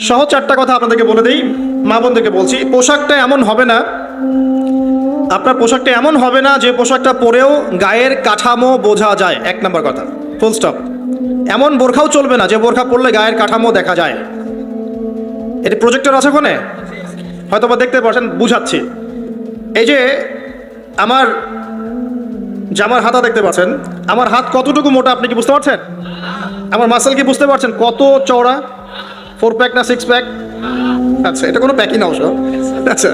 সহজ চারটা কথা আপনাদেরকে বলে দিই, মা বোনদেরকে বলছি। পোশাকটা এমন হবে না, আপনার পোশাকটা এমন হবে না যে পোশাকটা পরেও গায়ের কাঠামো বোঝা যায়। এক নম্বর কথা, ফুল স্টপ। এমন বোরখাও চলবে না যে বোরখা পরলে গায়ের কাঠামো দেখা যায়। এটি প্রজেক্টর আছে ওখানে, হয়তো বা দেখতে পাচ্ছেন, বুঝাচ্ছি। এই যে আমার জামার হাতা দেখতে পাচ্ছেন, আমার হাত কতটুকু মোটা আপনি কি বুঝতে পারছেন? আমার মাসেল কি বুঝতে পারছেন কত চওড়া? 4 প্যাক না 6 প্যাক? আচ্ছা, এটা কোনো প্যাকই না অবশ্য। আচ্ছা,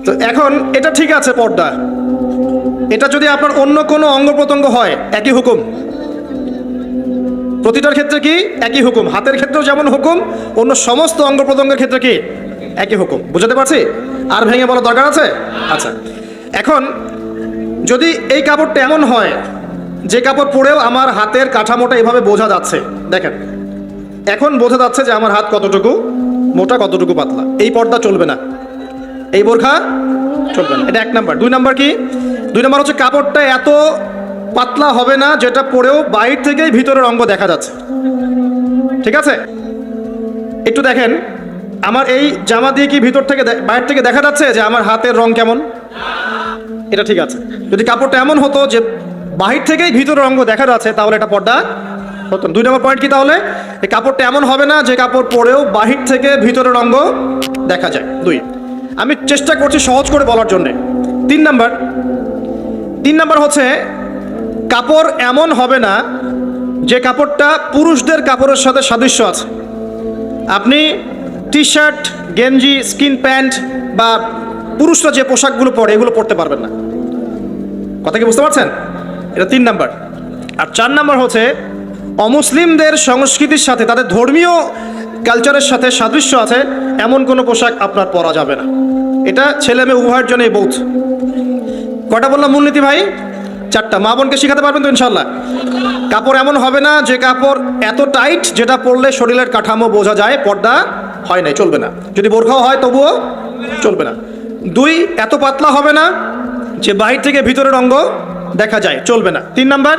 তো এখন এটা ঠিক আছে পর্দা। এটা যদি আপনার অন্য কোনো অঙ্গ প্রত্যঙ্গ হয় একই হুকুম। প্রতিটার ক্ষেত্রে কি একই হুকুম? হাতের ক্ষেত্রেও যেমন হুকুম, অন্য সমস্ত অঙ্গ প্রত্যঙ্গের ক্ষেত্রে কি একই হুকুম। বুঝতে পারছি? আর ভেঙে বলার দরকার আছে? আচ্ছা, এখন যদি এই কাপড়টা এমন হয় যে কাপড় পরেও আমার হাতের কাঠামোটা এভাবে বোঝা যাচ্ছে, দেখেন এখন বোঝা যাচ্ছে যে আমার হাত কতটুকু মোটা কতটুকু পাতলা, এই পর্দা চলবে না, এই বোরখা চলবে না। এটা এক নাম্বার। দুই নাম্বার কি? দুই নাম্বার হচ্ছে কাপড়টা এত পাতলা হবে না যেটা পরেও বাইরে থেকেই ভিতরের অঙ্গ দেখা যাচ্ছে। ঠিক আছে? একটু দেখেন, আমার এই জামা দিয়ে কি ভিতর থেকে বাইরে থেকে দেখা যাচ্ছে যে আমার হাতের রং কেমন? এটা ঠিক আছে। যদি কাপড়টা এমন হতো যে বাহির থেকেই ভিতরের অঙ্গ দেখা যাচ্ছে, তাহলে এটা পর্দা হতো না। দুই নম্বর পয়েন্ট কি তাহলে? এই কাপড়টা এমন হবে না যে কাপড় পরেও বাহির থেকে ভিতরের অঙ্গ দেখা যায়। দুই, আমি চেষ্টা করছি সহজ করে বলার জন্যে। তিন নাম্বার হচ্ছে কাপড় এমন হবে না যে কাপড়টা পুরুষদের কাপড়ের সাথে সাদৃশ্য আছে। আপনি টি শার্ট, গেঞ্জি, স্কিন প্যান্ট বা পুরুষরা যে পোশাকগুলো পরে এগুলো পরতে পারবেন না। কথা কি বুঝতে পারছেন? এটা 3 নাম্বার। আর 4 নাম্বার হচ্ছে অমুসলিমদের সংস্কৃতির সাথে, তাদের ধর্মীয় কালচারের সাথে সাদৃশ্য আছে এমন কোনো পোশাক আপনার পরা যাবে না। এটা ছেলে মেয়ে উভয়ের জন্যই বোধ। কয়টা বললাম মূলনীতি ভাই? 4টা। মা বোনকে শেখাতে পারবেন তো ইনশাল্লাহ? কাপড় এমন হবে না যে কাপড় এত টাইট যেটা পরলে শরীরের কাঠামো বোঝা যায়, পর্দা হয় নাই, চলবে না। যদি বোরখাও হয় তবুও চলবে না। 2, এত পাতলা হবে না যে বাহির থেকে ভিতরের অঙ্গ দেখা যায়, চলবে না। 3 নাম্বার,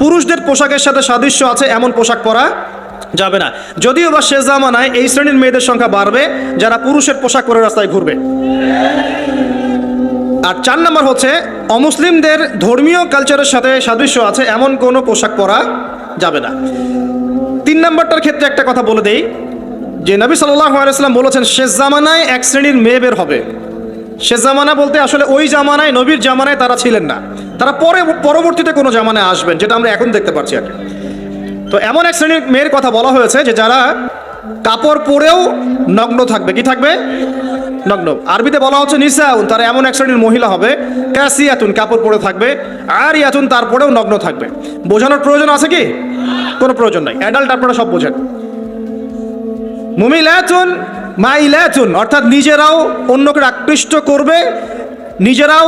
পুরুষদের পোশাকের সাথে সাদৃশ্য আছে এমন পোশাক পরা যাবে না। যদিও বা শেষ জামানায় এই শ্রেণীর মেয়েদের সংখ্যা বাড়বে যারা পুরুষের পোশাক পরে রাস্তায় ঘুরবে। আর 4 নাম্বার হচ্ছে অমুসলিমদের ধর্মীয় কালচারের সাথে সাদৃশ্য আছে এমন কোনো পোশাক পরা যাবে না। 3 নাম্বারটার ক্ষেত্রে একটা কথা বলে দেই যে নবী সাল্লাল্লাহু আলাইহি ওয়াসাল্লাম বলেছেন শেষ জামানায় এক শ্রেণীর মেয়ে বের হবে। শেষ জামানা বলতে আসলে ওই জামানায়, নবীর জামানায় তারা ছিলেন না, তারা পরবর্তীতে কোনো জামানায় আসবেন, যেটা আমরা এখন দেখতে পাচ্ছি আর কি। তো এমন এক শ্রেণীর মেয়ের কথা বলা হয়েছে যে যারা কাপড় পরেও নগ্ন থাকবে। কি থাকবে? নগ্ন। আরবিতে বলা হচ্ছে নিসাউন, তারা এমন এক শ্রেণীর মহিলা হবে কাসিয়াতুন, কাপড় পরে থাকবে, আর ইয়াতুন, তারপরেও নগ্ন থাকবে। বোঝানোর প্রয়োজন আছে কি? কোনো প্রয়োজন নাই, অ্যাডাল্ট আপনারা সব বোঝেন। মুমিলাতুন মাইলাতুন, অর্থাৎ নিজেরাও অন্যকে আকৃষ্ট করবে, নিজেরাও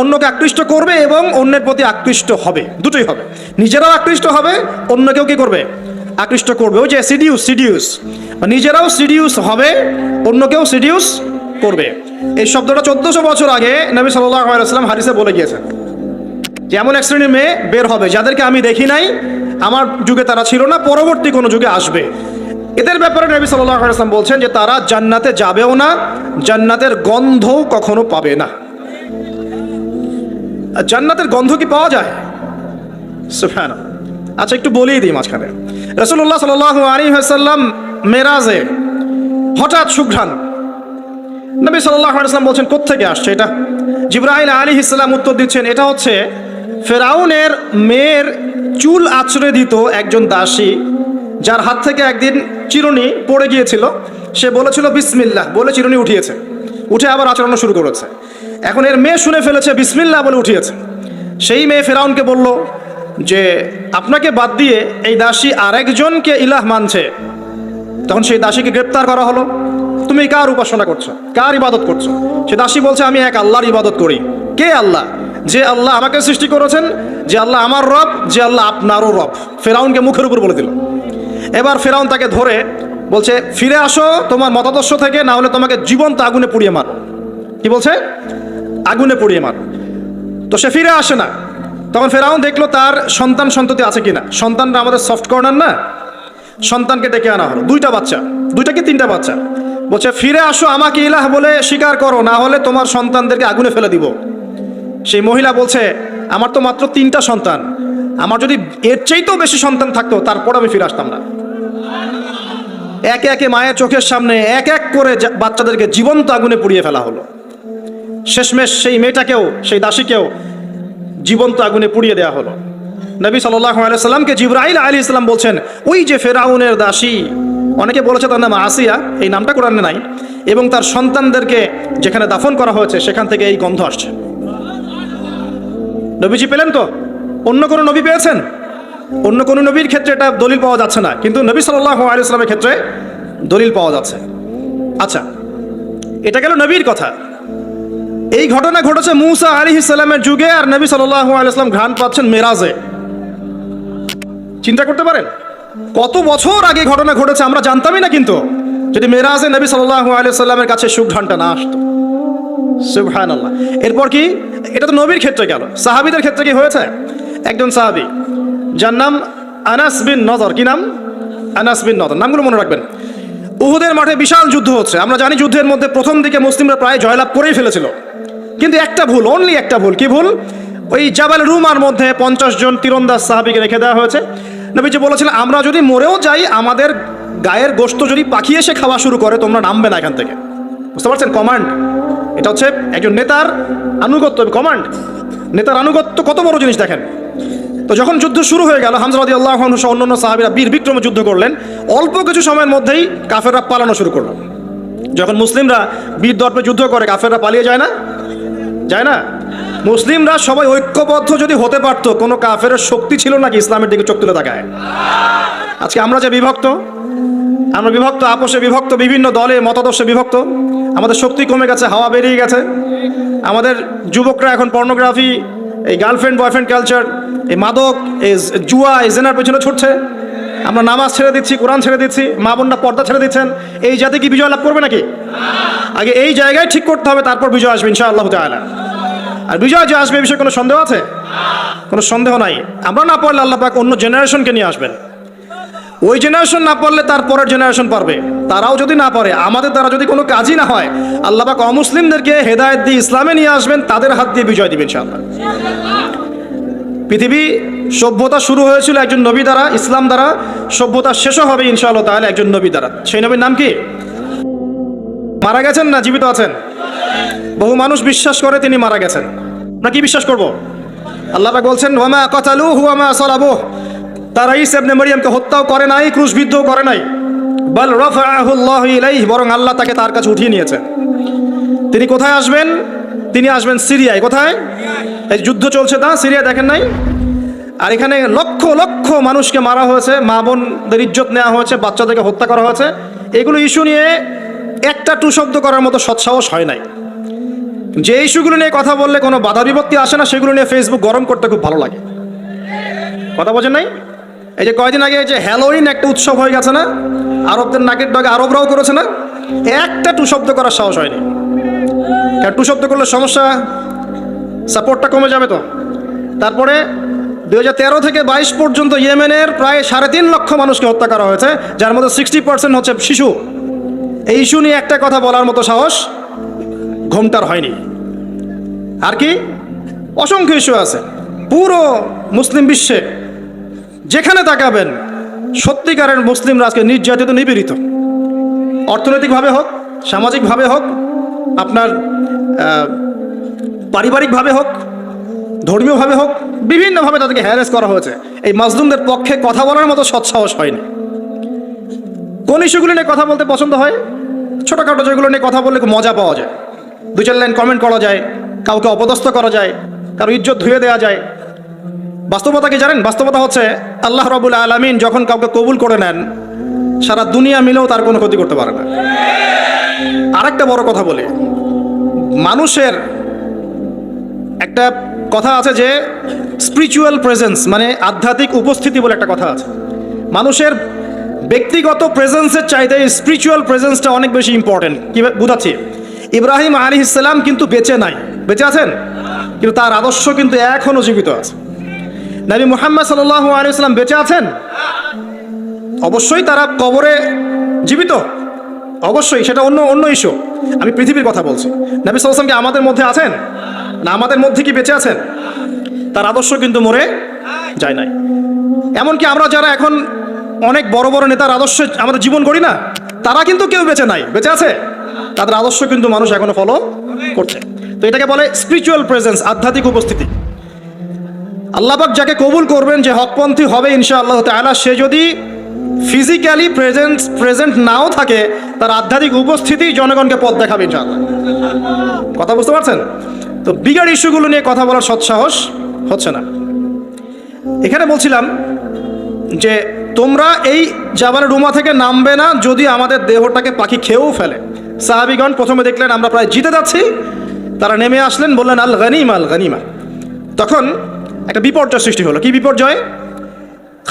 অন্যকে আকৃষ্ট করবে এবং অন্যের প্রতি আকৃষ্ট হবে, দুটোই হবে। নিজেরাও আকৃষ্ট হবে, অন্যকেও কি করবে? আকৃষ্ট করবে। ওই যে সিডিউস, নিজেরাও সিডিউস হবে, অন্যকেও সিডিউস করবে। এই শব্দটা 1400 বছর আগে নবী সাল্লাল্লাহু আলাইহি ওয়াসাল্লাম হাদিসে বলে গিয়েছেন যে এমন এক শ্রেণীর মেয়ে বের হবে যাদেরকে আমি দেখি নাই, আমার যুগে তারা ছিল না, পরবর্তী কোনো যুগে আসবে। এদের ব্যাপারে নবী সাল্লাল্লাহু আলাইহি ওয়াসাল্লাম বলছেন যে তারা জান্নাতে যাবেও না, জান্নাতের গন্ধও কখনো পাবে না। জান্নাতের গন্ধ কি পাওয়া যায়? সুবহানাল্লাহ। আচ্ছা, একটু বলেই দিই মাঝখানে। রাসূলুল্লাহ সাল্লাল্লাহু আলাইহি ওয়াসাল্লাম মেরাজে হঠাৎ সুঘ্রাণ, নবী সাল্লাল্লাহু আলাইহি ওয়াসাল্লাম বলছেন কোত্থেকে আসছে এটা? জিবরাইল আলাইহিস সালাম উত্তর দিচ্ছেন এটা হচ্ছে ফেরাউনের মেয়ের চুল আঁচড়ে দিত একজন দাসী, যার হাত থেকে একদিন চিরুনি পড়ে গিয়েছিল। সে বলেছিল বিসমিল্লাহ বলে চিরুনি উঠিয়েছে, উঠে আবার আচরণ শুরু করেছে। এখন এর মেয়ে শুনে ফেলেছে বিসমিল্লাহ বলে উঠিয়েছে। সেই মেয়ে ফেরাউনকে বলল যে আপনাকে বাদ দিয়ে এই দাসী আরেকজনকে ইলাহ মানছে। তখন সেই দাসীকে গ্রেপ্তার করা হলো। তুমি কার উপাসনা করছো, কার ইবাদত করছো? সে দাসী বলছে আমি এক আল্লাহর ইবাদত করি। কে আল্লাহ? যে আল্লাহ আমাকে সৃষ্টি করেছেন, যে আল্লাহ আমার রব, যে আল্লাহ আপনারও রব। ফেরাউনকে মুখের উপর বলে দিল। এবার ফেরাউন তাকে ধরে বলছে ফিরে আসো তোমার মতাদর্শ থেকে, না হলে তোমাকে জীবন্ত আগুনে পুড়িয়ে মার। কি বলছে? আগুনে পুড়িয়ে মার। তো সে ফিরে আসে না। তখন ফেরাউন দেখলো তার সন্তান সন্ততি আছে কিনা। সন্তানরা আমাদের সফট কর্নার না, সন্তানকে ডেকে আনা হলো, 2টা বাচ্চা। দুইটা কি তিনটা বাচ্চা, বলছে ফিরে আসো আমাকে ইলাহ বলে স্বীকার করো, না হলে তোমার সন্তানদেরকে আগুনে ফেলে দিব। সেই মহিলা বলছে আমার তো মাত্র 3টা সন্তান, আমার যদি এর চাইতেও বেশি সন্তান থাকতো তারপর আমি ফিরে আসতাম না। একে একে মায়ের চোখের সামনে এক এক করে বাচ্চাদেরকে জীবন্ত আগুনে পুড়িয়ে ফেলা হলো। শেষমেশ সেই মেয়েটাকেও, সেই দাসীকেও জীবন্ত আগুনে পুড়িয়ে দেওয়া হলো। নবী সাল্লাল্লাহু আলাইহি সাল্লামকে জিবরাইল আলাইহিস সালাম বলছেন ওই যে ফেরাউনের দাসী, অনেকে বলেছে তার নাম আসিয়া, এই নামটা কোরআনে নাই, এবং তার সন্তানদেরকে যেখানে দাফন করা হয়েছে সেখান থেকে এই গন্ধ আসছে। নবীজি পেলেন তো? অন্য কোনো নবী পেয়েছেন? অন্য কোনো নবীর ক্ষেত্রে এটা দলিল পাওয়া যাচ্ছে না, কিন্তু নবী সাল্লাল্লাহু আলাইহি সাল্লামের ক্ষেত্রে দলিল পাওয়া যাচ্ছে। আচ্ছা, এটা গেল নবীর কথা। এই ঘটনা ঘটেছে মূসা আলাইহিস সালামের যুগে, আর নবী সাল্লাল্লাহু আলাইহি সাল্লাম ঘ্রাণ পাচ্ছেন মেরাজে। চিন্তা করতে পারেন কত বছর আগে ঘটনা ঘটেছে, আমরা জানতামই না কিন্তু, যদি মেরাজে নবী সাল্লাল্লাহু আলাইহি সাল্লামের কাছে সুঘ্রাণটা না আসতো। সুবহানাল্লাহ। এরপর কি? এটা তো নবীর ক্ষেত্রে গেল, সাহাবীদের ক্ষেত্রে কি হয়েছে? একজন সাহাবী যার নাম আনাস বিন নদর, কি নাম? আনাস বিন নদর, নামগুলো মনে রাখবেন। উহুদের মাঠে বিশাল যুদ্ধ হচ্ছে, আমরা জানি যুদ্ধের মধ্যে প্রথম দিকে মুসলিমরা প্রায় জয়লাভ করেই ফেলেছিল, কিন্তু একটা ভুল, অনলি একটা ভুল। কি ভুল? ওই জাবাল রুমার মধ্যে 50 জন তীরন্দাজ সাহাবীকে রেখে দেওয়া হয়েছে। নবীজি বলেছিলেন আমরা যদি মরেও যাই, আমাদের গায়ের গোশত যদি পাখি এসে খাওয়া শুরু করে, তোমরা নামবে না এখান থেকে। বুঝতে পারছেন? কমান্ড। এটা হচ্ছে একজন নেতার আনুগত্য, কমান্ড। নেতার আনুগত্য কত বড় জিনিস দেখেন। তো যখন যুদ্ধ শুরু হয়ে গেল, হামজা রাদিয়াল্লাহু আনহু সহ অন্যান্য সাহাবীরা বীর বিক্রমে যুদ্ধ করলেন। অল্প কিছু সময়ের মধ্যেই কাফেররা পালানো শুরু করলো। যখন মুসলিমরা বীর দর্পে যুদ্ধ করে, কাফেররা পালিয়ে যায় না? যায় না? মুসলিমরা সবাই ঐক্যবদ্ধ যদি হতে পারত, কোনো কাফের শক্তি ছিল নাকি ইসলামের দিকে চোখ তুলে তাকায়? আজকে আমরা যে বিভক্ত, আমরা বিভক্ত, আপোষে বিভক্ত, বিভিন্ন দলে মতাদর্শে বিভক্ত, আমাদের শক্তি কমে গেছে, হাওয়া বেরিয়ে গেছে। আমাদের যুবকরা এখন পর্নোগ্রাফি, এই গার্লফ্রেন্ড বয়ফ্রেন্ড কালচার, এই মাদক, এই জুয়া, এই জেনার পেছনে ছুটছে। আমরা নামাজ ছেড়ে দিচ্ছি, কোরআন ছেড়ে দিচ্ছি, মা বোনরা পর্দা ছেড়ে দিচ্ছেন। এই জাতি কি বিজয় লাভ করবে নাকি? আগে এই জায়গায় ঠিক করতে হবে, তারপর বিজয় আসবে ইনশাআল্লাহ তাআলা। আর বিজয় যে আসবে এ বিষয়ে কোনো সন্দেহ আছে? কোনো সন্দেহ নাই। আমরা না পারলে আল্লাহ পাক অন্য জেনারেশনকে নিয়ে আসবেন। ওই জেনারেশন না পারলে তার পরের জেনারেশন পারবে, তারাও যদি না পারে, আমাদের দ্বারা যদি কোনো কাজই না হয়, আল্লাহ পাক অমুসলিমদেরকে হেদায়েত দিয়ে ইসলামে নিয়ে আসবেন, তাদের হাত দিয়ে বিজয় দিবেন ইনশাআল্লাহ। পৃথিবী সভ্যতা শুরু হয়েছিল একজন নবী দ্বারা, ইসলাম দ্বারা, সভ্যতা শেষও হবে ইনশাআল্লাহ তাআলা একজন নবী দ্বারা। সেই নবীর নাম কি? মারা গেছেন না জীবিত আছেন? বহু মানুষ বিশ্বাস করে তিনি মারা গেছেন। আমরা কি বিশ্বাস করব? আল্লাহ পাক বলছেন ওয়ামা কাতালুহু ওয়ামা সালাবুহু, তারা ঈসা ইবনে মরিয়মকে হত্যাও করে নাই, ক্রুশবিদ্ধও করে নাই। বাল রাফাআহু আল্লাহু ইলাইহি, বরং আল্লাহ তাকে তার কাছে উঠিয়ে নিয়েছেন। তিনি কোথায় আসবেন? তিনি আসবেন সিরিয়ায়। কোথায়? এই যুদ্ধ চলছে তা সিরিয়া, দেখেন নাই? আর এখানে লক্ষ লক্ষ মানুষকে মারা হয়েছে, মা বোনদের ইজ্জত নেওয়া হয়েছে, বাচ্চাদেরকে হত্যা করা হয়েছে। এগুলো ইস্যু নিয়ে একটা টু শব্দ করার মতো সৎসাহস হয় নাই। যে ইস্যুগুলো নিয়ে কথা বললে কোনো বাধা বিপত্তি আসে না, সেগুলো নিয়ে ফেসবুক গরম করতে খুব ভালো লাগে। কথা বোঝেন নাই? এই যে কয়দিন আগে যে হ্যালোইন একটা উৎসব হয়ে গেছে না, আরবদের নাকের ডগে আরবরাও করেছে না, একটা টু শব্দ করার সাহস হয়নি। কারণ টু শব্দ করলে সমস্যা, সাপোর্টটা কমে যাবে তো। তারপরে 2013 থেকে 22 পর্যন্ত ইয়েমেনের প্রায় 3.5 লক্ষ মানুষকে হত্যা করা হয়েছে, যার মধ্যে 60% হচ্ছে শিশু। এই ইস্যু নিয়ে একটা কথা বলার মতো সাহস ঘোমটার হয়নি। আর কি অসংখ্য ইস্যু আছে পুরো মুসলিম বিশ্বে, যেখানে তাকাবেন সত্যিকারের মুসলিমরা আজকে নির্যাতিত, নিপীড়িত। অর্থনৈতিকভাবে হোক, সামাজিকভাবে হোক, আপনার পারিবারিকভাবে হোক, ধর্মীয়ভাবে হোক, বিভিন্নভাবে তাদেরকে হ্যারাস করা হয়েছে। এই মাজলুমদের পক্ষে কথা বলার মতো সৎসাহস হয়নি। কোন ইস্যুগুলো নিয়ে কথা বলতে পছন্দ হয়? ছোটোখাটো যেগুলো নিয়ে কথা বললে খুব মজা পাওয়া যায়, 2-4 লাইন কমেন্ট করা যায়, কাউকে অপদস্থ করা যায়, কারো ইজ্জত ধুয়ে দেওয়া যায়। বাস্তবতা কি জানেন? বাস্তবতা হচ্ছে আল্লাহ রাব্বুল আলামিন যখন কাউকে কবুল করে নেন, সারা দুনিয়া মিলেও তার কোনো ক্ষতি করতে পারে না। আরেকটা বড় কথা বলি, মানুষের একটা কথা আছে যে স্পিরিচুয়াল প্রেজেন্স, মানে আধ্যাত্মিক উপস্থিতি বলে একটা কথা আছে। মানুষের ব্যক্তিগত প্রেজেন্সের চাইতে স্পিরিচুয়াল প্রেজেন্সটা অনেক বেশি ইম্পর্টেন্ট। কি বুঝাচ্ছি? ইব্রাহিম আলাইহিস সালাম কিন্তু বেঁচে নাই, বেঁচে আছেন, কিন্তু তার আদর্শ কিন্তু এখনো জীবিত আছে। নবী মুহাম্মদ সাল্লাল্লাহু আলাইহি ওয়াসাল্লাম বেঁচে আছেন? অবশ্যই তারা কবরে জীবিত? অবশ্যই, সেটা অন্য অন্য ইস্যু। আমি পৃথিবীর কথা বলছি। নবী সাল্লাল্লাহু আলাইহি ওয়াসাল্লাম কি আমাদের মধ্যে আছেন? না আমাদের মধ্যে কি বেঁচে আছেন? তার আদর্শ কিন্তু মরে যায় নাই। এমনকি আমরা যারা এখন অনেক বড় বড় নেতার আদর্শে আমাদের জীবন করি না, তারা কিন্তু কেউ বেঁচে নাই, বেঁচে আছে। তাদের আদর্শ কিন্তু মানুষ এখনো ফলো করছে। তো এটাকে বলে স্পিরিচুয়াল প্রেজেন্স, আধ্যাত্মিক উপস্থিতি। আল্লাহ পাক যাকে কবুল করবেন, যে হকপন্থী হবে ইনশাআল্লাহ তাআলা, সে যদি ফিজিক্যালি প্রেজেন্ট নাও থাকে, তার আধ্যাত্মিক উপস্থিতি জনগণকে পথ দেখাবে ইনশাআল্লাহ। কথা বুঝতে পারছেন? তো বিগার ইস্যুগুলো নিয়ে কথা বলার সৎসাহস হচ্ছে না। এখানে বলছিলাম যে তোমরা এই জাবাল রুমা থেকে নামবে না যদি আমাদের দেহটাকে পাখি খেয়েও ফেলে। সাহাবীগণ প্রথমে দেখলেন আমরা প্রায় জিতে যাচ্ছি, তারা নেমে আসলেন, বললেন আল গনিমা আল গনিমা। তখন একটা বিপর্যয় সৃষ্টি হলো। কি বিপর্যয়?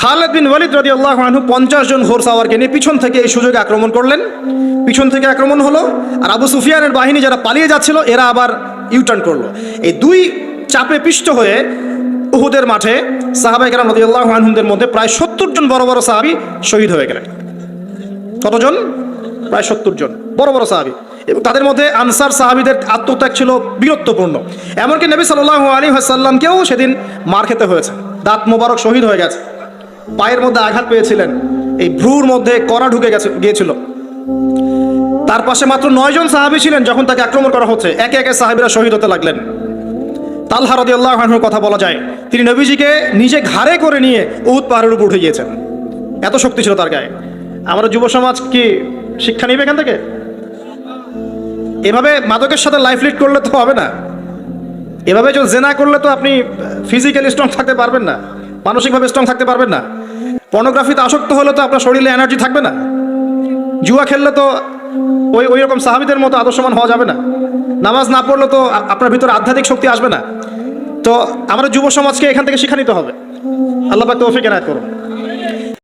খালিদ বিন ওয়ালিদ রাদিয়াল্লাহু আনহু 50 জন ঘোড়সাওয়ারকে নিয়ে পিছন থেকে এই সুযোগে আক্রমণ করলেন। পিছন থেকে আক্রমণ হলো, আর আবু সুফিয়ানের বাহিনী যারা পালিয়ে যাচ্ছিল এরা আবার ইউটার্ন করলো। এই দুই চাপে পিষ্ট হয়ে উহুদের মাঠে সাহাবায়ে কেরাম রাদিয়াল্লাহু আনহুদের মধ্যে প্রায় 70 জন বড় বড় সাহাবী শহীদ হয়ে গেলেন। কতজন? প্রায় 70 জন বড় বড় সাহাবী। এবং তাদের মধ্যে আনসার সাহাবীদের আত্মত্যাগ ছিল বীরত্বপূর্ণ। এমনকি নবী সাল্লাল্লাহু আলাইহি ওয়াসাল্লামকেও সেদিন মার খেতে হয়েছে, দাঁত মোবারক শহীদ হয়ে গেছে, পায়ের মধ্যে আঘাত পেয়েছিলেন, এই ভ্রুর মধ্যে কড়া ঢুকে গিয়েছিল। তার পাশে মাত্র 9 জন সাহাবী ছিলেন যখন তাকে আক্রমণ করা হচ্ছে। একে একে সাহাবীরা শহীদ হতে লাগলেন। তালহা রাদিয়াল্লাহু আনহুর কথা বলা যায়, তিনি নবীজিকে নিজে ঘাড়ে করে নিয়ে উহুদ পাহাড়ের উপর উঠে গিয়েছেন, এত শক্তি ছিল তার গায়ে। আমরা যুব সমাজ কি শিক্ষা নেবে এখান থেকে? এভাবে মাদকের সাথে লাইফ লিড করলে তো হবে না। এভাবে যদি জেনা করলে তো আপনি ফিজিক্যালি স্ট্রং থাকতে পারবেন না, মানসিকভাবে স্ট্রং থাকতে পারবেন না। পর্নোগ্রাফিতে আসক্ত হলে তো আপনার শরীরে এনার্জি থাকবে না। জুয়া খেললে তো ওই রকম সাহাবীদের মতো আদর্শমান হওয়া যাবে না। নামাজ না পড়লে তো আপনার ভিতরে আধ্যাত্মিক শক্তি আসবে না। তো আমাদের যুব সমাজকে এখান থেকে শিক্ষা নিতে হবে। আল্লাহ পাক তৌফিক এনায়েত করুন।